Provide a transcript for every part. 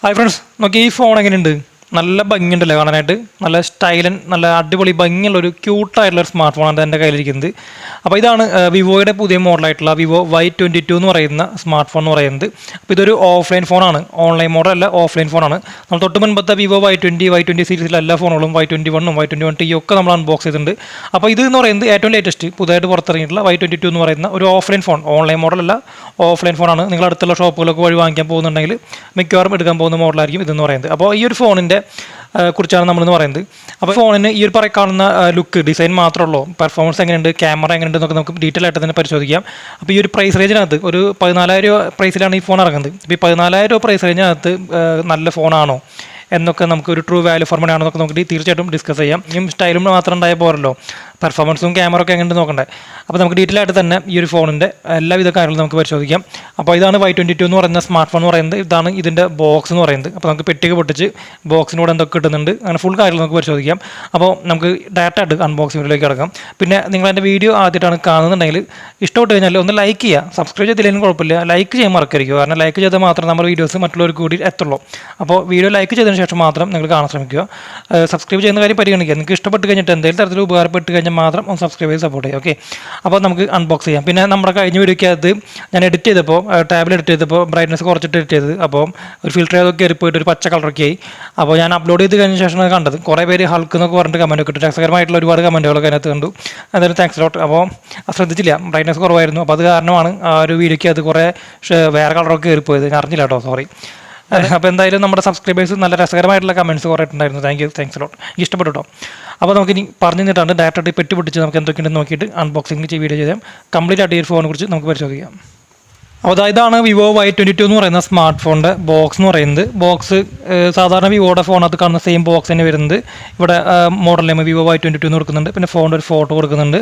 Hi friends, നോക്കി ഈ phone എങ്ങനെയുണ്ട്? നല്ല ഭംഗിയുണ്ടല്ലേ കാണാനായിട്ട്. നല്ല സ്റ്റൈലൻ, നല്ല അടിപൊളി ഭംഗിയുള്ള ഒരു ക്യൂട്ടായിട്ടുള്ളൊരു സ്മാർട്ട് ഫോണാണ് എൻ്റെ കയ്യിലിരിക്കുന്നത്. അപ്പോൾ ഇതാണ് വിവോയുടെ പുതിയ മോഡലായിട്ടുള്ള വിവോ Y22 എന്ന് പറയുന്ന സ്മാർട്ട് ഫോൺ എന്ന് പറയുന്നത്. അപ്പോൾ ഇതൊരു ഓഫ്ലൈൻ ഫോണാണ്, ഓൺലൈൻ മോഡലല്ല, ഓഫ്ലൈൻ ഫോണാണ്. നമ്മൾ തൊട്ട് മുൻപത്തെ വിവോ Y20 സീരീസിലെ എല്ലാ ഫോണുകളും Y21 Y21T ഒക്കെ നമ്മൾ അൺബോക്സ് ചെയ്തിട്ടുണ്ട്. അപ്പോൾ ഇത് എന്ന് പറയുന്നത് ഏറ്റവും ലേറ്റസ്റ്റ് പുതുതായിട്ട് പുറത്തിറങ്ങിയിട്ടുള്ള Y22 എന്ന് പറയുന്ന ഒരു ഓഫ്ലൈൻ ഫോൺ, ഓൺലൈൻ മോഡലല്ല, ഓഫ്ലൈൻ ഫോണാണ്. നിങ്ങൾ അടുത്തുള്ള ഷോപ്പുകളൊക്കെ വഴി വാങ്ങിക്കാൻ പോകുന്നുണ്ടെങ്കിൽ മിക്കവാറും എടുക്കാൻ പോകുന്ന മോഡലായിരിക്കും ഇതെന്ന് പറയുന്നത്. അപ്പോൾ ഈ ഒരു ഫോണിൻ്റെ കുറിച്ചാണ് നമ്മളെന്ന് പറയുന്നത്. അപ്പോൾ ഫോണിന് ഈ ഒരു കാണുന്ന ലുക്ക് ഡിസൈൻ മാത്രമേ ഉള്ളൂ. പെർഫോമൻസ് എങ്ങനെയുണ്ട്, ക്യാമറ എങ്ങനെയുണ്ട് എന്നൊക്കെ നമുക്ക് ഡീറ്റെയിൽ ആയിട്ട് തന്നെ പരിശോധിക്കാം. അപ്പോൾ ഈ ഒരു പ്രൈസ് റേഞ്ചിനകത്ത് ഒരു 14,000 രൂപ പ്രൈസിലാണ് ഈ ഫോൺ ഇറങ്ങുന്നത്. അപ്പോൾ ഈ 14,000 രൂപ പ്രൈസ് റേഞ്ചിനകത്ത് നല്ല ഫോണാണോ എന്നൊക്കെ നമുക്ക് ഒരു ട്രൂ വാല്യൂ ഫോർ മണി ആണോ എന്നൊക്കെ നമുക്ക് തീർച്ചയായിട്ടും ഡിസ്കസ് ചെയ്യാം. ഇനിയും സ്റ്റൈലും മാത്രം ഉണ്ടായാൽ പോരല്ലോ, പെർഫോമൻസും ക്യാമറ ഒക്കെ എങ്ങനെ നോക്കണ്ടേ. അപ്പോൾ നമുക്ക് ഡീറ്റെയിൽ ആയിട്ട് തന്നെ ഈ ഒരു ഫോണിൻ്റെ എല്ലാവിധ കാര്യങ്ങളും നമുക്ക് പരിശോധിക്കാം. അപ്പോൾ ഇതാണ് Y22 എന്ന് പറയുന്ന സ്മാർട്ട് ഫോൺ എന്ന് പറയുന്നത്. ഇതാണ് ഇതിൻ്റെ ബോക്സ് എന്ന് പറയുന്നത്. അപ്പോൾ നമുക്ക് പെട്ടിക്ക് പൊട്ടിച്ച് ബോക്സിനോട് എന്തൊക്കെ കിട്ടുന്നുണ്ട് അങ്ങനെ ഫുൾ കാര്യങ്ങൾ നമുക്ക് പരിശോധിക്കാം. അപ്പോൾ നമുക്ക് ഡയറക്റ്റ് ആയിട്ട് അൺബോക്സിങ്ങിലേക്ക് കിടക്കാം. പിന്നെ നിങ്ങൾ എൻ്റെ വീഡിയോ ആദ്യമായിട്ടാണ് കാണുന്നുണ്ടെങ്കിൽ ഇഷ്ടപ്പെട്ട് കഴിഞ്ഞാൽ ഒന്ന് ലൈക്ക് ചെയ്യുക. സബ്സ്ക്രൈബ് ചെയ്തില്ലെങ്കിലും കുഴപ്പമില്ല, ലൈക്ക് ചെയ്യാൻ മറക്കരുത്. കാരണം ലൈക്ക് ചെയ്താൽ മാത്രം നമ്മുടെ വീഡിയോസ് മറ്റുള്ളവർക്ക് കൂടി എത്തുള്ളൂ. അപ്പോൾ വീഡിയോ ലൈക്ക് ചെയ്തതിന് ശേഷം മാത്രം നിങ്ങൾ കാണാൻ ശ്രമിക്കുക. സബ്സ്ക്രൈബ് ചെയ്യുന്ന കാര്യം പരിഗണിക്കുക. നിങ്ങൾക്ക് ഇഷ്ടപ്പെട്ട് കഴിഞ്ഞിട്ട് എന്തെങ്കിലും തരത്തിൽ ഉപകാരപ്പെട്ട് കഴിഞ്ഞാൽ മാത്രം ഒന്ന് സബ്സ്ക്രൈബ് ചെയ്ത് സപ്പോർട്ട് ചെയ്യുക. ഓക്കെ, അപ്പോൾ നമുക്ക് അൺബോക്സ് ചെയ്യാം. പിന്നെ നമ്മുടെ കഴിഞ്ഞ വീഡിയോയ്ക്കകത്ത് ഞാൻ എഡിറ്റ് ചെയ്തപ്പോൾ ടാബിൽ എഡിറ്റ് ചെയ്തപ്പോൾ ബ്രൈറ്റ്നസ് കുറച്ചിട്ട് എഡിറ്റ് ചെയ്തത്. അപ്പോൾ ഒരു ഫിൽറ്റർ ചെയ്തൊക്കെ കയറിപ്പോയിട്ട് ഒരു പച്ച കളറൊക്കെ ആയി. അപ്പോൾ ഞാൻ അപ്ലോഡ് ചെയ്ത് കഴിഞ്ഞ ശേഷമാണ് കണ്ടത്. കുറേ പേര് ഹൾക്ക് എന്നൊക്കെ പറഞ്ഞിട്ട് കമൻറ്റ് കിട്ടും. രസകരമായിട്ടുള്ള ഒരുപാട് കമൻറ്റുകളൊക്കെ അതിനകത്ത് കണ്ടു. എന്തായാലും താങ്ക്സ് ലോട്ട്. അപ്പോൾ ശ്രദ്ധിച്ചില്ല, ബ്രൈറ്റ്നസ് കുറവായിരുന്നു. അപ്പോൾ അത് കാരണമാണ് ആ ഒരു വീഡിയോയ്ക്ക് അത് കുറേ വേറെ കളറൊക്കെ കയറിപ്പോയത്. ഞാൻ അറിഞ്ഞില്ല കേട്ടോ, സോറി. അപ്പോൾ എന്തായാലും നമ്മുടെ സബ്സ്ക്രൈബേഴ്സ് നല്ല രസകരമായിട്ടുള്ള കമൻറ്റ്സ് കുറേ ഉണ്ടായിരുന്നു. താങ്ക്സ് ലോട്ട്, ഇഷ്ടപ്പെട്ടു കേട്ടോ. അപ്പോൾ നമുക്കിനി പറഞ്ഞു തന്നിട്ടാണ് ഡയറക്റ്റ് പെട്ടി പൊട്ടിച്ച് നമുക്ക് എന്തൊക്കെയുണ്ടെന്ന് നോക്കിയിട്ട് അൺബോക്സിംഗ് വീഡിയോ ചെയ്യാം. കംപ്ലീറ്റ് ആയിട്ട് ഈ ഫോണിനെ കുറിച്ച് നമുക്ക് പരിശോധിക്കാം. അപ്പോൾ ഇതാണ് വിവോ Y22 എന്ന് പറയുന്ന സ്മാർട്ട് ഫോണിൻ്റെ ബോക്സ് എന്ന് പറയുന്നത്. ബോക്സ് സാധാരണ വിവോയുടെ ഫോണകത്ത് കാണുന്ന സെയിം ബോക്സ് തന്നെ വരുന്നത്. ഇവിടെ മോഡൽ നെയിം വിവോ Y22 എന്ന് കൊടുക്കുന്നുണ്ട്. പിന്നെ ഫോണിൻ്റെ ഒരു ഫോട്ടോ കൊടുക്കുന്നുണ്ട്.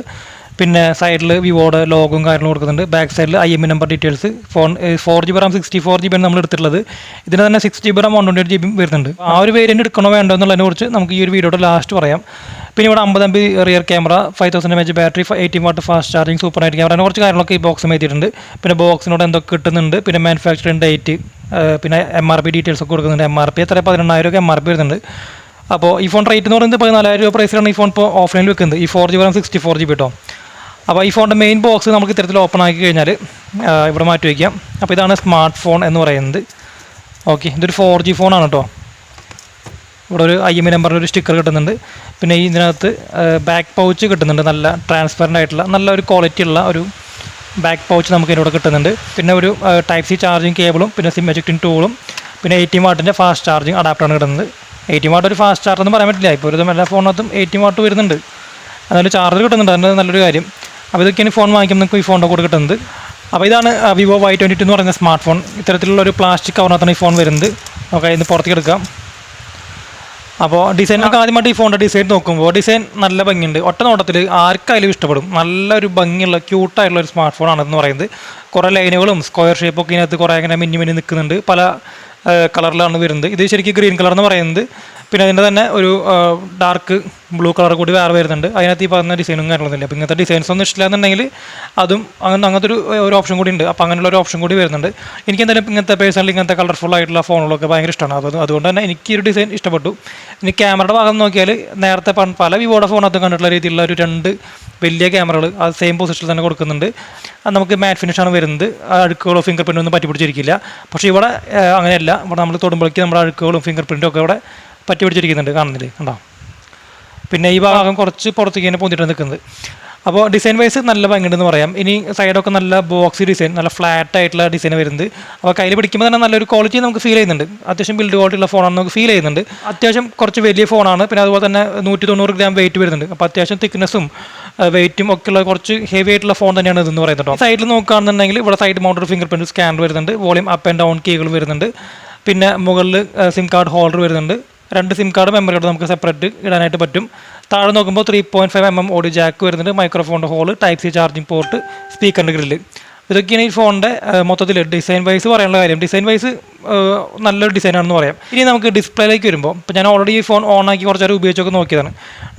പിന്നെ സൈഡിൽ വിവോയുടെ ലോഗും കാര്യങ്ങളും കൊടുക്കുന്നുണ്ട്. ബാക്ക് സൈഡിൽ IMEI number details. Phone 4GB RAM 64GB നമ്മൾ എടുത്തിട്ടുള്ളത്. ഇതിന് തന്നെ 6GB RAM 128GB വരുന്നുണ്ട്. ആ ഒരു വേരിയൻറ്റ് എടുക്കണോ വേണ്ടോ എന്നുള്ളതിനെ കുറിച്ച് നമുക്ക് ഈ ഒരു വീഡിയോയുടെ ലാസ്റ്റ് പറയാം. പിന്നെ ഇവിടെ 50MP rear camera, 5000 mAh battery, 18W fast charging, super night camera, അങ്ങനെ കുറച്ച് കാര്യങ്ങളൊക്കെ ഈ ബോക്സ് എത്തിയിട്ടുണ്ട്. പിന്നെ ബോക്സിനോട് എന്തൊക്കെ കിട്ടുന്നുണ്ട്, പിന്നെ മാനുഫാക്ചറിംഗ് ഡേറ്റ്, പിന്നെ MRP ഡീറ്റെയിൽസ് ഒക്കെ കൊടുക്കുന്നുണ്ട്. MRP എത്ര 18,000 MRP വരുന്നുണ്ട്. അപ്പോൾ ഈ ഫോൺ റേറ്റ് എന്ന് പറയുന്നത് 14,000 രൂപ പ്രൈസിലാണ് ഈ ഫോൺ ഇപ്പോൾ ഓഫ്ലൈനിൽ വെക്കുന്നത്. ഈ 4GB RAM 64GB കേട്ടോ. അപ്പോൾ ഈ ഫോണിൻ്റെ മെയിൻ ബോക്സ് നമുക്ക് ഇത്തരത്തിൽ ഓപ്പൺ ആക്കി കഴിഞ്ഞാൽ ഇവിടെ മാറ്റി വയ്ക്കാം. അപ്പോൾ ഇതാണ് സ്മാർട്ട് ഫോൺ എന്ന് പറയുന്നത്. ഓക്കെ, ഇതൊരു 4G ഫോണാണ് കേട്ടോ. ഇവിടെ ഒരു IMEI നമ്പറിൻ്റെ ഒരു സ്റ്റിക്കർ കിട്ടുന്നുണ്ട്. പിന്നെ ഇതിനകത്ത് ബാക്ക് പൗച്ച് കിട്ടുന്നുണ്ട്. നല്ല ട്രാൻസ്പെറൻ്റ് ആയിട്ടുള്ള നല്ല ഒരു ക്വാളിറ്റി ഉള്ള ഒരു ബാക്ക് പൗച്ച് നമുക്ക് ഇതിലൂടെ കിട്ടുന്നുണ്ട്. പിന്നെ ഒരു Type-C ചാർജിങ് കേബിളും, പിന്നെ സിം എജക്റ്റിംഗ് ടൂളും, പിന്നെ 18W ഫാസ്റ്റ് ചാർജിങ് അഡാപ്റ്ററാണ് കിട്ടുന്നത്. 18W ഒരു ഫാസ്റ്റ് ചാർജ് എന്ന് പറയാൻ പറ്റില്ല. ഇപ്പോൾ ഒരു എല്ലാ ഫോണിനകത്തും 18W വരുന്നുണ്ട്. അതായത് ചാർജർ കിട്ടുന്നുണ്ട്, അതിൻ്റെ നല്ലൊരു കാര്യം. അപ്പോൾ ഇതൊക്കെയാണ് ഫോൺ വാങ്ങിക്കുമ്പോൾ നിങ്ങൾക്ക് ഈ ഫോണിൻ്റെ കൂടെ കിട്ടുന്നത്. അപ്പോൾ ഇതാണ് വിവോ Y22 എന്ന് പറയുന്ന സ്മാർട്ട് ഫോൺ. ഇത്തരത്തിലുള്ള ഒരു പ്ലാസ്റ്റിക് കവറിനകത്താണ് ഈ ഫോൺ വരുന്നത്. നമുക്ക് അതിന് പുറത്തേക്ക് എടുക്കാം. അപ്പോൾ ഡിസൈൻ നമുക്ക് ആദ്യമായിട്ട് ഈ ഫോണിൻ്റെ ഡിസൈൻ നോക്കുമ്പോൾ ഡിസൈൻ നല്ല ഭംഗിയുണ്ട്. ഒറ്റ നോട്ടത്തിൽ ആർക്കായാലും ഇഷ്ടപ്പെടും. നല്ലൊരു ഭംഗിയുള്ള ക്യൂട്ടായിട്ടുള്ള ഒരു സ്മാർട്ട് ഫോണാണെന്ന് പറയുന്നത്. കുറേ ലൈനുകളും സ്ക്വയർ ഷേപ്പൊക്കെ ഇതിനകത്ത് കുറേ അങ്ങനെ മിന്നി നിൽക്കുന്നുണ്ട്. പല കളറിലാണ് വരുന്നത്. ഇത് ശരിക്കും ഗ്രീൻ കളർ എന്ന് പറയുന്നത്. പിന്നെ അതിൻ്റെ തന്നെ ഒരു ഡാർക്ക് ബ്ലൂ കളർ കൂടി വേറെ വരുന്നുണ്ട്. അതിനകത്ത് ഈ പറഞ്ഞ ഡിസൈനും കാര്യങ്ങളൊന്നുമില്ല. അപ്പോൾ ഇങ്ങനത്തെ ഡിസൈൻസ് ഒന്നും ഇഷ്ടമില്ലാന്നുണ്ടെങ്കിൽ അതും അങ്ങനത്തെ ഒരു ഓപ്ഷൻ കൂടി ഉണ്ട്. അപ്പോൾ അങ്ങനെയുള്ള ഒരു ഓപ്ഷൻ കൂടി വരുന്നുണ്ട്. എനിക്ക് എന്തായാലും ഇങ്ങനത്തെ പേഴ്സണലി ഇങ്ങനത്തെ കളർഫുൾ ആയിട്ടുള്ള ഫോണുകളൊക്കെ ഭയങ്കര ഇഷ്ടമാണ്. അപ്പോൾ അതുകൊണ്ട് തന്നെ എനിക്ക് ഈ ഒരു ഡിസൈൻ ഇഷ്ടപ്പെട്ടു. ഇനി ക്യാമറയുടെ ഭാഗം നോക്കിയാൽ നേരത്തെ പല വിവോയുടെ ഫോണകത്ത് കണ്ടിട്ടുള്ള രീതിയിലുള്ള ഒരു 2 വലിയ ക്യാമറകൾ അത് സെയിം പൊസിഷനിൽ തന്നെ കൊടുക്കുന്നുണ്ട്. അത് നമുക്ക് മാറ്റ് ഫിനിഷാണ് വരുന്നത്. അഴുക്കുകളോ ഫിംഗർ പ്രിൻ്റൊന്നും പറ്റി പിടിച്ചിരിക്കില്ല. പക്ഷേ ഇവിടെ അങ്ങനെയല്ല. ഇവിടെ നമ്മൾ തൊടുമ്പോഴേക്ക് നമ്മുടെ അഴുക്കുകളും ഫിംഗർ പ്രിൻറ്റും ഒക്കെ ഇവിടെ പറ്റി പിടിച്ചിരിക്കുന്നുണ്ട്, കാണുന്നില്ലേ, കണ്ടോ. പിന്നെ ഈ ഭാഗം കുറച്ച് പുറത്തേക്ക് തന്നെ പൊന്തിട്ട് നിൽക്കുന്നത്. അപ്പോൾ ഡിസൈൻ വൈസ് നല്ല ഭംഗിയുണ്ടെന്ന് പറയാം. ഇനി സൈഡൊക്കെ നല്ല ബോക്സി ഡിസൈൻ, നല്ല ഫ്ലാറ്റ് ആയിട്ടുള്ള ഡിസൈൻ വരുന്നത്. അപ്പോൾ കയ്യിൽ പിടിക്കുമ്പോൾ തന്നെ നല്ലൊരു ക്വാളിറ്റി നമുക്ക് ഫീൽ ചെയ്യുന്നുണ്ട്. അത്യാവശ്യം ബിൽഡ് ക്വാളിറ്റി ഉള്ള ഫോണാണ് നമുക്ക് ഫീൽ ചെയ്യുന്നുണ്ട്. അത്യാവശ്യം കുറച്ച് വലിയ ഫോണാണ്. പിന്നെ അതുപോലെ തന്നെ 190 ഗ്രാം വെയിറ്റ് വരുന്നുണ്ട്. അപ്പോൾ അത്യാവശ്യം തിക്നെസ്സും വെയിറ്റും ഒക്കെ ഉള്ള കുറച്ച് ഹെവി ആയിട്ടുള്ള ഫോൺ തന്നെയാണ് ഇതെന്ന് പറയുന്നത് കേട്ടോ. സൈഡിൽ നോക്കുകയാണെന്നുണ്ടെങ്കിൽ ഇവിടെ side mounted fingerprint scanner വരുന്നുണ്ട്. വോളിയം അപ്പ് ആൻഡ് ഡൗൺ കീകൾ വരുന്നുണ്ട്. പിന്നെ മുകളിൽ സിം കാർഡ് ഹോൾഡർ വരുന്നുണ്ട്. 2 സിം കാർഡ് മെമ്മറി കാർഡ് നമുക്ക് സെപ്പറേറ്റ് ഇടാനായിട്ട് പറ്റും. താഴെ നോക്കുമ്പോൾ 3.5mm ഓഡിയോ ജാക്ക് വരുന്നുണ്ട്. മൈക്രോഫോണിൻ്റെ ഹോള്, Type-C ചാർജിങ് പോർട്ട്, സ്പീക്കറിൻ്റെ ഗ്രില്ല്. ഇതൊക്കെയാണ് ഈ ഫോണിൻ്റെ മൊത്തത്തിൽ ഡിസൈൻ വൈസ് പറയാനുള്ള കാര്യം. ഡിസൈൻ വൈസ് നല്ലൊരു ഡിസൈനാണെന്ന് പറയാം. ഇനി നമുക്ക് ഡിസ്പ്ലേയിലേക്ക് വരുമ്പോൾ, ഇപ്പോൾ ഞാൻ ഓൾറെഡി ഈ ഫോൺ ഓണാക്കി കുറച്ച് നേരം ഉപയോഗിച്ചൊക്കെ നോക്കിയതാണ്.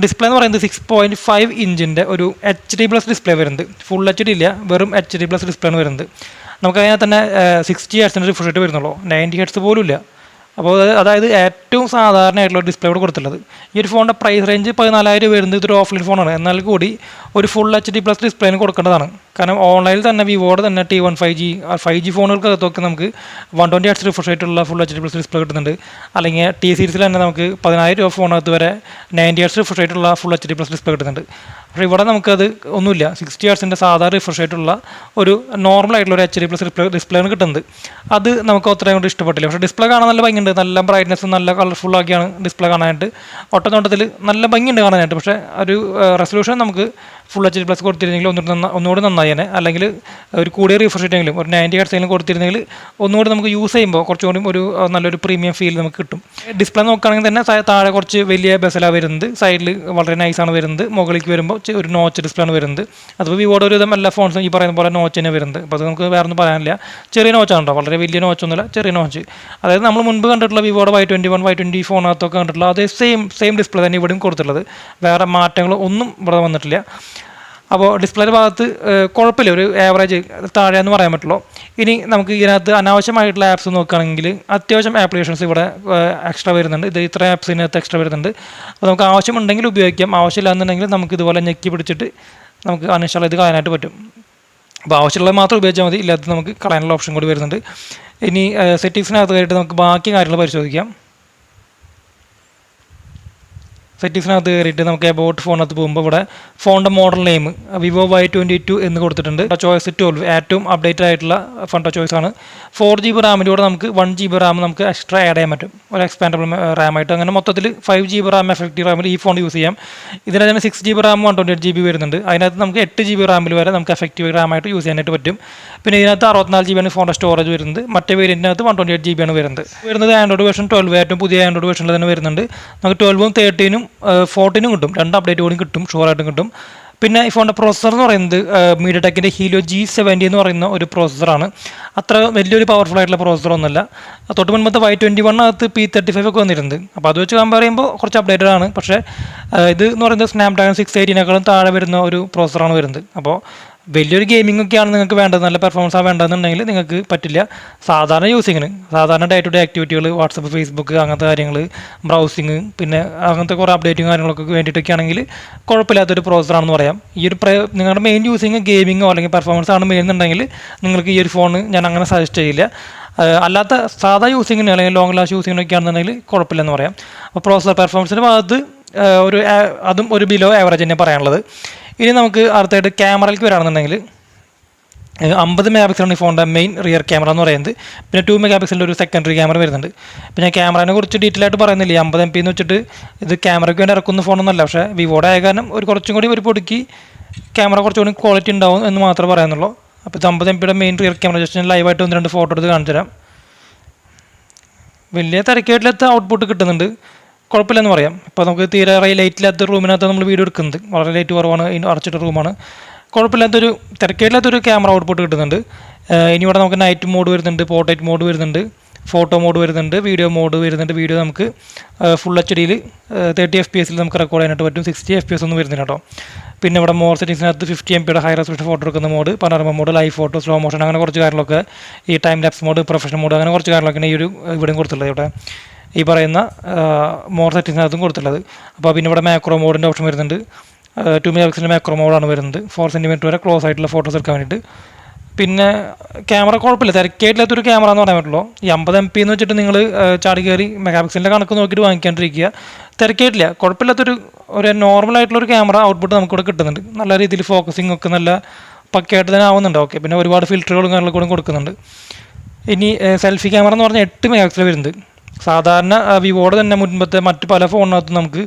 ഡിസ്പ്ലേ എന്ന് പറയുന്നത് 6.5 ഇഞ്ചിൻ്റെ ഒരു HD+ ഡിസ്പ്ലേ വരുന്നുണ്ട്. ഫുൾ HD ഇല്ല, വെറും HD+ ഡിസ്പ്ലേ ആണ് വരുന്നത്. നമുക്കതിനകത്ത് തന്നെ 60 Hz റിഫ്രഷ് റേറ്റ് വരുന്നുള്ളൂ. 90 Hz പോലും ഇല്ല. അപ്പോൾ അതായത് ഏറ്റവും സാധാരണയായിട്ടുള്ള ഒരു ഡിസ്പ്ലേ കൂടെ കൊടുത്തുള്ളത്. ഈ ഒരു ഫോണിൻ്റെ പ്രൈസ് റേഞ്ച് 14,000 വരുന്നത് ഇതൊരു ഓഫ്ലൈൻ ഫോണാണ്. എന്നാൽ കൂടി ഒരു ഫുൾ HD+ ഡിസ്പ്ലേന് കൊടുക്കേണ്ടതാണ്. കാരണം ഓൺലൈനിൽ തന്നെ വിവോയുടെ തന്നെ T1 5G ഫോണുകൾക്കകത്തൊക്കെ നമുക്ക് 120 Hz റിഫ്രഷ് റേറ്റുള്ള ഫുൾ HD+ ഡിസ്പ്ലേ കിട്ടുന്നുണ്ട്. അല്ലെങ്കിൽ T സീരീസിൽ തന്നെ നമുക്ക് 10,000 രൂപ ഫോണകത്ത് വരെ 90 Hz റിഫ്രഷ് റേറ്റുള്ള ഫുൾ HD+ ഡിസ്പ്ലേ കിട്ടുന്നുണ്ട്. പക്ഷേ ഇവിടെ നമുക്കത് ഒന്നുമില്ല. 60 Hz സാധാരണ റിഫ്രഷ് റേറ്റുള്ള ഒരു നോർമൽ ആയിട്ടുള്ള ഒരു HD+ ഡിസ്പ്ലേയാണ് കിട്ടുന്നത്. അത് നമുക്ക് അത്രയും കൊണ്ട് ഇഷ്ടപ്പെട്ടില്ല. പക്ഷേ ഡിസ്പ്ലേ കാണാൻ നല്ല ഭംഗിയുണ്ട്. നല്ല ബ്രൈറ്റ്നസ് നല്ല കളർഫുൾ ആക്കിയാണ് ഡിസ്പ്ലേ കാണാനായിട്ട്. ഒട്ടനോട്ടത്തിൽ നല്ല ഭംഗിയുണ്ട് കാണാനായിട്ട്. പക്ഷേ ഒരു റെസൊല്യൂഷൻ നമുക്ക് ഫുൾ HD+ കൊടുത്തിരുന്നെങ്കിൽ ഒന്നുകൂടി നന്നായേനെ. അല്ലെങ്കിൽ ഒരു കൂടിയ റിഫ്രഷ് റേറ്റെങ്കിലും ഒരു 90 Hz കൊടുത്തിരുന്നെങ്കിൽ ഒന്നുകൂടി നമുക്ക് യൂസ് ചെയ്യുമ്പോൾ കുറച്ചുകൂടി ഒരു നല്ലൊരു പ്രീമിയം ഫീൽ നമുക്ക് കിട്ടും. ഡിസ്പ്ലേ നോക്കുകയാണെങ്കിൽ തന്നെ താഴെ കുറച്ച് വലിയ ബെസലാണ് വരുന്നത്. സൈഡിൽ വളരെ നൈസാണ് വരുന്നത്. മുകളിലേക്ക് വരുമ്പോൾ ഒരു നോച്ച് ഡിസ്പ്ലേ ആണ് വരുന്നത്. അതുപോലെ വിവോയുടെ ഒരു വിധം എല്ലാ ഫോൺസും ഈ പറയുന്ന പോലെ നോച്ച് തന്നെ വരുന്നത്. അപ്പോൾ അത് നമുക്ക് വേറെ ഒന്നും പറയാനില്ല. ചെറിയ നോച്ചാണ് കേട്ടോ, വളരെ വലിയ നോച്ചൊന്നുമില്ല, ചെറിയ നോച്ച്. അതായത് നമ്മൾ മുൻപ് കണ്ടിട്ടുള്ള വിവോയുടെ Y21 Y20 ഫോണകത്തൊക്കെ കണ്ടിട്ടുള്ള അതേ സെയിം ഡിസ്പ്ലേ തന്നെ ഇവിടെയും കൊടുത്തിട്ടുള്ളത്. വേറെ മാറ്റങ്ങളോ ഒന്നും ഇവിടെ വന്നിട്ടില്ല. അപ്പോൾ ഡിസ്പ്ലേയുടെ ഭാഗത്ത് കുഴപ്പമില്ല, ഒരു ആവറേജ് താഴെ എന്ന് പറയാൻ പറ്റുള്ളൂ. ഇനി നമുക്ക് ഇതിനകത്ത് അനാവശ്യമായിട്ടുള്ള ആപ്സ് നോക്കുകയാണെങ്കിൽ അത്യാവശ്യം ആപ്ലിക്കേഷൻസ് ഇവിടെ എക്സ്ട്രാ വരുന്നുണ്ട്. ഇത് ഇത്ര ആപ്സ് ഇതിനകത്ത് എക്സ്ട്രാ വരുന്നുണ്ട്. അപ്പോൾ നമുക്ക് ആവശ്യമുണ്ടെങ്കിൽ ഉപയോഗിക്കാം, ആവശ്യമില്ല എന്നുണ്ടെങ്കിൽ നമുക്ക് ഇതുപോലെ ഞെക്കി പിടിച്ചിട്ട് നമുക്ക് അൺഇൻസ്റ്റാൾ ചെയ്ത് കളയാനായിട്ട് പറ്റും. അപ്പോൾ ആവശ്യമുള്ളത് മാത്രം ഉപയോഗിച്ചാൽ മതി, ഇല്ലാത്ത നമുക്ക് കളയാനുള്ള ഓപ്ഷൻ കൂടി വരുന്നുണ്ട്. ഇനി സെറ്റിങ്സിനകത്ത് കയറിയിട്ട് നമുക്ക് ബാക്കി കാര്യങ്ങൾ പരിശോധിക്കാം. സെറ്റിങ്സിനകത്ത് കയറിയിട്ട് നമുക്ക് എബൌട്ട് ഫോണിനകത്ത് പോകുമ്പോൾ ഇവിടെ ഫോണിൻ്റെ മോഡൽ നെയിം Vivo Y22 എന്ന് കൊടുത്തിട്ടുണ്ട്. ടച്ച് OS 12 ഏറ്റവും അപ്ഡേറ്റഡ് ആയിട്ടുള്ള Funtouch OS ആണ്. 4GB റാമിൻ്റെ കൂടെ നമുക്ക് 1GB റാം നമുക്ക് എക്സ്ട്രാ ആഡ് ചെയ്യാൻ പറ്റും, ഒരു എക്സ്പാൻഡബിൾ റാമായിട്ട്. അങ്ങനെ മൊത്തത്തിൽ 5GB റാം എഫക്റ്റീവ് റാമിൽ ഈ ഫോൺ യൂസ് ചെയ്യാം. ഇതിന് തന്നെ 6GB റാം 128GB വരുന്നുണ്ട്. അതിനകത്ത് നമുക്ക് 8GB റാമിൽ വരെ നമുക്ക് എഫക്റ്റീവ് റാമായിട്ട് യൂസ് ചെയ്യാനായിട്ട് പറ്റും. പിന്നെ ഇതിനകത്ത് 64GB ആണ് ഫോണിൻ്റെ സ്റ്റോറേജ് വരുന്നത്. മറ്റേ വേരിയൻറ്റിനകത്ത് 128GB ആണ് വരുന്നത്. ആൻഡ്രോയിഡ് വേർഷൻ 12 ഏറ്റവും പുതിയ ആൻഡ്രോയിഡ് വേർഷനിൽ തന്നെ വരുന്നുണ്ട്. നമുക്ക് 12ഉം 13ഉം 14 കിട്ടും, 2 അപ്ഡേറ്റ് കൂടി കിട്ടും, ഷുവറായിട്ടും കിട്ടും. പിന്നെ ഈ ഫോണിൻ്റെ പ്രോസസ്സർ എന്ന് പറയുന്നത് മീഡിയടെക്കിൻ്റെ Helio G70 എന്ന് പറയുന്ന ഒരു പ്രോസസ്സറാണ്. അത്ര വലിയൊരു പവർഫുൾ ആയിട്ടുള്ള പ്രോസസ്സർ ഒന്നുമല്ല. തൊട്ട് മുൻപത്തെ Y21 അകത്ത് P35 ഒക്കെ വന്നിരുന്നത്. അപ്പോൾ അത് വെച്ച് കമ്പയർ ചെയ്യുമ്പോൾ കുറച്ച് അപ്ഡേറ്റഡ് ആണ്. പക്ഷേ ഇത് എന്ന് പറയുന്നത് സ്നാപ്ഡ്രാഗൺ 680 താഴെ വരുന്ന ഒരു പ്രോസസ്സറാണ് വരുന്നത്. അപ്പോൾ വലിയൊരു ഗെയിമിംഗ് ഒക്കെയാണ് നിങ്ങൾക്ക് വേണ്ടത്, നല്ല പെർഫോമൻസാണ് വേണ്ടതെന്നുണ്ടെങ്കിൽ നിങ്ങൾക്ക് പറ്റില്ല. സാധാരണ യൂസിങ്ങിന്, സാധാരണ ഡേ ടു ഡേ ആക്ടിവിറ്റികൾ, വാട്സപ്പ്, ഫേസ്ബുക്ക്, അങ്ങനത്തെ കാര്യങ്ങൾ, ബ്രൗസിങ്, പിന്നെ അങ്ങനത്തെ കുറേ അപ്ഡേറ്റും കാര്യങ്ങളൊക്കെ വേണ്ടിയിട്ടൊക്കെ ആണെങ്കിൽ കുഴപ്പമില്ലാത്തൊരു പ്രോസസ്സറാണെന്ന് പറയാം. ഈ ഒരു നിങ്ങളുടെ മെയിൻ യൂസിങ് ഗെയിമിങ്ങോ അല്ലെങ്കിൽ പെർഫോമൻസ് ആണ് മെയിൻ എന്നുണ്ടെങ്കിൽ നിങ്ങൾക്ക് ഈ ഒരു ഫോൺ ഞാൻ അങ്ങനെ സജസ്റ്റ് ചെയ്യില്ല. അല്ലാത്ത സാധാ യൂസിങ്ങിന് അല്ലെങ്കിൽ ലോങ് ലാസ്റ്റ് യൂസിങ്ങിനൊക്കെ ആണെന്നുണ്ടെങ്കിൽ കുഴപ്പമില്ലെന്ന് പറയാം. അപ്പോൾ പ്രോസസ്സർ പെർഫോമൻസിൻ്റെ ഭാഗത്ത് അതും ഒരു ബിലോ ആവറേജ് തന്നെ പറയാനുള്ളത്. ഇനി നമുക്ക് അടുത്തായിട്ട് ക്യാമറയിലേക്ക് വരാണെന്നുണ്ടെങ്കിൽ 50 മെഗാപിക്സലാണ് ഈ ഫോണിൻ്റെ മെയിൻ റിയർ ക്യാമറ എന്ന് പറയുന്നത്. പിന്നെ 2 മെഗാപിക്സലിൻ്റെ ഒരു സെക്കൻഡറി ക്യാമറ വരുന്നുണ്ട്. പിന്നെ ക്യാമറയെ കുറിച്ച് ഡീറ്റെയിൽ ആയിട്ട് പറയുന്നില്ല. 50 MP എന്ന് വെച്ചിട്ട് ഇത് ക്യാമറയ്ക്ക് വേണ്ടി ഇറക്കുന്ന ഫോണൊന്നുമല്ല. പക്ഷേ വിവോയുടെ ആയ കാരണം കുറച്ചും കൂടി ഒരു പൊടിക്ക് ക്യാമറ കുറച്ചുകൂടി ക്വാളിറ്റി ഉണ്ടാവും എന്ന് മാത്രമേ പറയുന്നുള്ളൂ. അപ്പോൾ ഇത് 50 MP main rear camera just ഞാൻ ലൈവായിട്ട് 1-2 ഫോട്ടോ എടുത്ത് കാണിച്ചു തരാം. വലിയ തിരക്കേട്ടിലത്തെ ഔട്ട്പുട്ട് കിട്ടുന്നുണ്ട്, കുഴപ്പമില്ലെന്ന് പറയാം. ഇപ്പോൾ നമുക്ക് തീരെ ലൈറ്റില്ലാത്ത റൂമിനകത്ത് നമ്മൾ വീഡിയോ എടുക്കുന്നത്, വളരെ ലൈറ്റ് കുറവാണ്, അടച്ചിട്ട റൂമാണ്. കുഴപ്പമില്ലാത്തൊരു തിരക്കേടില്ലാത്തൊരു ക്യാമറ ഔട്ട്പുട്ട് കിട്ടുന്നുണ്ട്. ഇനി ഇവിടെ നമുക്ക് നൈറ്റ് മോഡ് വരുന്നുണ്ട്, പോർട്രേറ്റ് മോഡ് വരുന്നുണ്ട്, ഫോട്ടോ മോഡ് വരുന്നുണ്ട്, വീഡിയോ മോഡ് വരുന്നുണ്ട്. വീഡിയോ നമുക്ക് ഫുൾ HDയിൽ 30 FPS നമുക്ക് റെക്കോർഡ് ചെയ്യാനായിട്ട് പറ്റും. 60 FPS ഒന്നും വരുന്നില്ല കേട്ടോ. പിന്നെ ഇവിടെ മോർ സെറ്റിങ്സിനകത്ത് 50 MP ഹൈ റെസൊല്യൂഷൻ ഫോട്ടോ എടുക്കുന്ന mode, panorama mode, live photo, slow motion, അങ്ങനെ കുറച്ച് കാര്യങ്ങളൊക്കെ, ഈ time lapse mode, professional mode, അങ്ങനെ കുറച്ച് കാര്യങ്ങളൊക്കെയാണ് ഈ ഒരു ഇവിടെയും കൊടുത്തുള്ളത്. ഇവിടെ ഈ പറയുന്ന മോർ സെറ്റിങ്സിനകത്തും കൊടുത്തുള്ളത്. അപ്പോൾ പിന്നെ ഇവിടെ മാക്രോ മോഡിൻ്റെ ഓപ്ഷൻ വരുന്നുണ്ട്. 2 മെഗാപിക്സലിൻ്റെ മാക്രോ മോഡാണ് വരുന്നത്. 4 cm വരെ ക്ലോസ് ആയിട്ടുള്ള ഫോട്ടോസ് എടുക്കാൻ വേണ്ടിയിട്ട്. പിന്നെ ക്യാമറ കുഴപ്പമില്ല, തിരക്കേറ്റില്ലാത്തൊരു ക്യാമറ എന്ന് പറയാൻ പറ്റുള്ളൂ. ഈ 50 MP എന്ന് വെച്ചിട്ട് നിങ്ങൾ ചാടി കയറി മെഗാപിക്സലിൻ്റെ കണക്ക് നോക്കിയിട്ട് വാങ്ങിക്കാണ്ടിരിക്കുക. തിരക്കേറ്റില്ല, കുഴപ്പമില്ലാത്തൊരു നോർമലായിട്ടുള്ളൊരു ക്യാമറ ഔട്ട്പുട്ട് നമുക്കിവിടെ കിട്ടുന്നുണ്ട്. നല്ല രീതിയിൽ ഫോക്കസിങ് ഒക്കെ നല്ല പക്കയായിട്ട് തന്നെ ആവുന്നുണ്ട്. ഓക്കെ, പിന്നെ ഒരുപാട് ഫിൽറ്ററുകളും കാര്യങ്ങളും കൂടെ കൊടുക്കുന്നുണ്ട്. ഇനി സെൽഫി ക്യാമറ എന്ന് പറഞ്ഞാൽ 8 മെഗാപിക്സൽ വരുന്നത്. സാധാരണ വിവോയുടെ തന്നെ മുൻപത്തെ മറ്റ് പല ഫോണിനകത്തും നമുക്ക്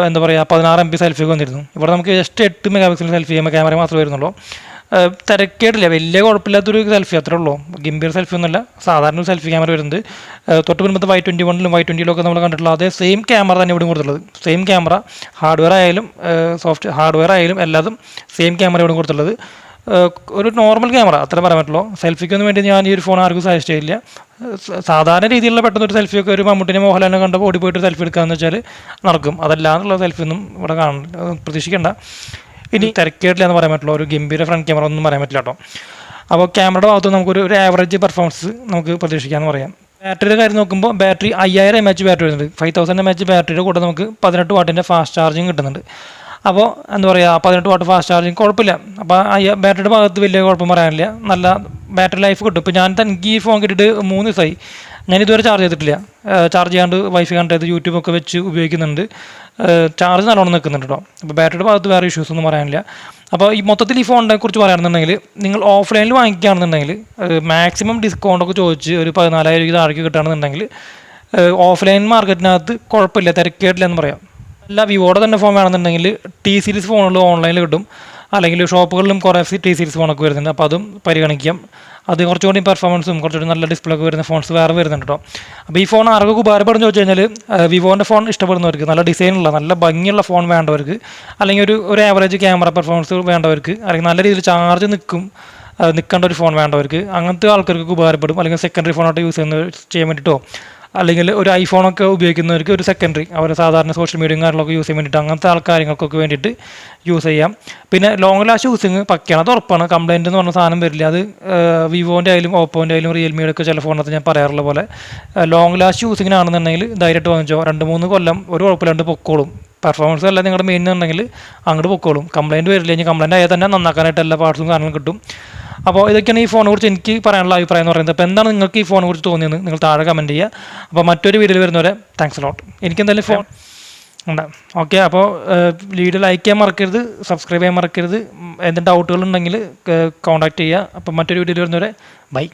എന്താ പറയുക 16 MP സെൽഫി വന്നിരുന്നു. ഇവിടെ നമുക്ക് ജസ്റ്റ് 8 മെഗാപിക്സൽ സെൽഫി ക്യാമറ മാത്രമേ വരുന്നുള്ളൂ. തിരക്കേടില്ല, വലിയ കുഴപ്പമില്ലാത്തൊരു സെൽഫി അത്രേ ഉള്ളൂ. ഗംഭീർ സെൽഫി ഒന്നുമല്ല, സാധാരണ ഒരു സെൽഫി ക്യാമറ വരുന്നത്. തൊട്ട് മുൻപത്തെ Y21 Y20 ഒക്കെ നമ്മൾ കണ്ടിട്ടുള്ള അതേ സെയിം ക്യാമറ തന്നെ ഇവിടെ കൊടുത്തുള്ളത്. സെയിം ക്യാമറ, ഹാർഡ്വെയർ ആയാലും ഹാർഡ്വെയർ ആയാലും എല്ലാതും സെയിം ക്യാമറ ഇവിടെ കൊടുത്തുള്ളത്. ഒരു നോർമൽ ക്യാമറ അത്ര പറയാൻ പറ്റുള്ളൂ. സെൽഫിക്കൊന്നും വേണ്ടി ഞാൻ ഈ ഒരു ഫോൺ ആർക്കും സജസ്റ്റ് ചെയ്യില്ല. സാധാരണ രീതിയിലുള്ള പെട്ടെന്ന് ഒരു സെൽഫിയൊക്കെ ഒരു മമ്മൂട്ടിനെ മോഹൻലാലിനെ കണ്ടപ്പോൾ ഓടി പോയിട്ട് സെൽഫി എടുക്കാമെന്ന് വെച്ചാൽ നടക്കും. അതല്ലാന്നുള്ള സെൽഫിയൊന്നും ഇവിടെ പ്രതീക്ഷിക്കേണ്ട. ഇനി തിരക്കേട്ടില്ല എന്ന് പറയാൻ പറ്റുള്ളൂ. ഒരു ഗംഭീര ഫ്രണ്ട് ക്യാമറ ഒന്നും പറയാൻ പറ്റില്ല കേട്ടോ. അപ്പോൾ ക്യാമറയുടെ ഭാഗത്ത് നമുക്കൊരു ആവറേജ് പെർഫോമൻസ് നമുക്ക് പ്രതീക്ഷിക്കാമെന്ന് പറയാം. ബാറ്ററിയുടെ കാര്യം നോക്കുമ്പോൾ ബാറ്ററി 5000 mAh ബാറ്ററി വരുന്നുണ്ട്. 5000 mAh ബാറ്ററിയുടെ കൂടെ നമുക്ക് 18 വാട്ടിൻ്റെ ഫാസ്റ്റ് ചാർജിങ് കിട്ടുന്നുണ്ട്. അപ്പോൾ എന്താ പറയുക, 18 വാട്ട് ഫാസ്റ്റ് ചാർജിങ് കുഴപ്പമില്ല. അപ്പോൾ ബാറ്ററിയുടെ ഭാഗത്ത് വലിയ കുഴപ്പം പറയാനില്ല, നല്ല ബാറ്ററി ലൈഫ് കിട്ടും. ഇപ്പോൾ ഞാൻ എനിക്ക് ഈ ഫോൺ കിട്ടിയിട്ട് 3 ദിവസമായി, ഞാനിതുവരെ ചാർജ് ചെയ്തിട്ടില്ല. ചാർജ് ചെയ്യാണ്ട് വൈഫൈ കണക്ട് ചെയ്ത് യൂട്യൂബൊക്കെ വെച്ച് ഉപയോഗിക്കുന്നുണ്ട്. ചാർജ് നല്ലോണം നിൽക്കുന്നുണ്ട് കേട്ടോ. അപ്പോൾ ബാറ്ററിയുടെ ഭാഗത്ത് വേറെ ഇഷ്യൂസ് ഒന്നും പറയാനില്ല. അപ്പോൾ ഈ മൊത്തത്തിൽ ഈ ഫോണിനെ കുറിച്ച് പറയുകയാണെന്നുണ്ടെങ്കിൽ, നിങ്ങൾ ഓഫ്ലൈനിൽ വാങ്ങിക്കുകയാണെന്നുണ്ടെങ്കിൽ മാക്സിമം ഡിസ്കൗണ്ടൊക്കെ ചോദിച്ച് ഒരു 14,000 രൂപ താഴേക്ക് കിട്ടുകയാണെന്നുണ്ടെങ്കിൽ ഓഫ്ലൈൻ മാർക്കറ്റിനകത്ത് കുഴപ്പമില്ല, തിരക്കേട്ടില്ല എന്ന് പറയാം. അല്ല, വിവോയുടെ തന്നെ ഫോൺ വേണമെന്നുണ്ടെങ്കിൽ ടി സീരീസ് ഫോണുകൾ ഓൺലൈനിൽ കിട്ടും, അല്ലെങ്കിൽ ഷോപ്പുകളിലും കുറേ ടി സീരീസ് ഫോണൊക്കെ വരുന്നുണ്ട്. അപ്പോൾ അതും പരിഗണിക്കാം. അത് കുറച്ചുകൂടി പെർഫോമൻസും കുറച്ചുകൂടി നല്ല ഡിസ്പ്ലേ ഒക്കെ വരുന്ന ഫോൺസ് വേറെ വരുന്നുണ്ട് കേട്ടോ. അപ്പോൾ ഈ ഫോൺ ആർക്കൊക്കെ ഉപകാരപ്പെടുന്നു ചോദിച്ചു കഴിഞ്ഞാൽ, വിവോൻ്റെ ഫോൺ ഇഷ്ടപ്പെടുന്നവർക്ക്, നല്ല ഡിസൈനുള്ള നല്ല ഭംഗിയുള്ള ഫോൺ വേണ്ടവർക്ക്, അല്ലെങ്കിൽ ഒരു ആവറേജ് ക്യാമറ പെർഫോമൻസ് വേണ്ടവർക്ക്, അല്ലെങ്കിൽ നല്ല രീതിയിൽ ചാർജ് നിൽക്കേണ്ട ഒരു ഫോൺ വേണ്ടവർക്ക്, അങ്ങനത്തെ ആൾക്കാർക്ക് ഉപകാരപ്പെടും. അല്ലെങ്കിൽ സെക്കൻഡറി ഫോണായിട്ട് ചെയ്യാൻ വേണ്ടിയിട്ടോ, അല്ലെങ്കിൽ ഒരു ഐഫോണൊക്കെ ഉപയോഗിക്കുന്നവർക്ക് ഒരു സെക്കൻഡറി, അവർ സാധാരണ സോഷ്യൽ മീഡിയയും കാര്യങ്ങളൊക്കെ യൂസ് ചെയ്യാൻ വേണ്ടിയിട്ട്, അങ്ങനത്തെ കാര്യങ്ങൾക്കൊക്കെ വേണ്ടിയിട്ട് യൂസ് ചെയ്യാം. പിന്നെ ലോങ് ലാസ്റ്റ് യൂസിങ് പക്കയാണ്, അത് ഉറപ്പാണ്. കംപ്ലൈൻറ്റ് എന്ന് പറഞ്ഞ സാധനം വരില്ല. അത് വിവോൻ്റെ ആയാലും ഓപ്പോൻ്റെ ആയാലും റിയൽമിയുടെ ഒക്കെ ചില ഫോണിനകത്ത് ഞാൻ പറയാറുള്ള പോലെ ലോങ് ലാസ്റ്റ് യൂസിങ്ങിനാണെന്നുണ്ടെങ്കിൽ ധൈര്യമായിട്ട് വാങ്ങിച്ചോ. 2-3 കൊല്ലം ഒരു കുഴപ്പമില്ലാണ്ട് പൊക്കോളും. പെർഫോമൻസ് അല്ല നിങ്ങളുടെ മെയിൻ എന്നുണ്ടെങ്കിൽ അങ്ങോട്ട് പൊക്കോളും. കംപ്ലൈൻറ്റ് വരില്ല. ഇനി കംപ്ലൈൻറ്റ് ആയാൽ തന്നെ നന്നാക്കാനായിട്ട് എല്ലാ പാർട്സും കാര്യങ്ങളും കിട്ടും. അപ്പോൾ ഇതൊക്കെയാണ് ഈ ഫോണിനെ കുറിച്ച് എനിക്ക് പറയാനുള്ള അഭിപ്രായം എന്ന് പറയുന്നത്. അപ്പോൾ എന്താണ് നിങ്ങൾക്ക് ഈ ഫോണിനെ കുറിച്ച് തോന്നിയത് നിങ്ങൾ താഴെ കമൻറ്റ് ചെയ്യുക. അപ്പോൾ മറ്റൊരു വീഡിയോയിൽ വരുന്നവരെ താങ്ക്സ് ലോട്ട്. എനിക്കെന്തായാലും ഫോൺ ഉണ്ട്. ഓക്കെ, അപ്പോൾ വീഡിയോ ലൈക്ക് ചെയ്യാൻ മറക്കരുത്, സബ്സ്ക്രൈബ് ചെയ്യാൻ മറക്കരുത്. എന്തെങ്കിലും ഡൗട്ടുകളുണ്ടെങ്കിൽ കോൺടാക്ട് ചെയ്യുക. അപ്പോൾ മറ്റൊരു വീഡിയോയിൽ വരുന്നവരെ ബൈ.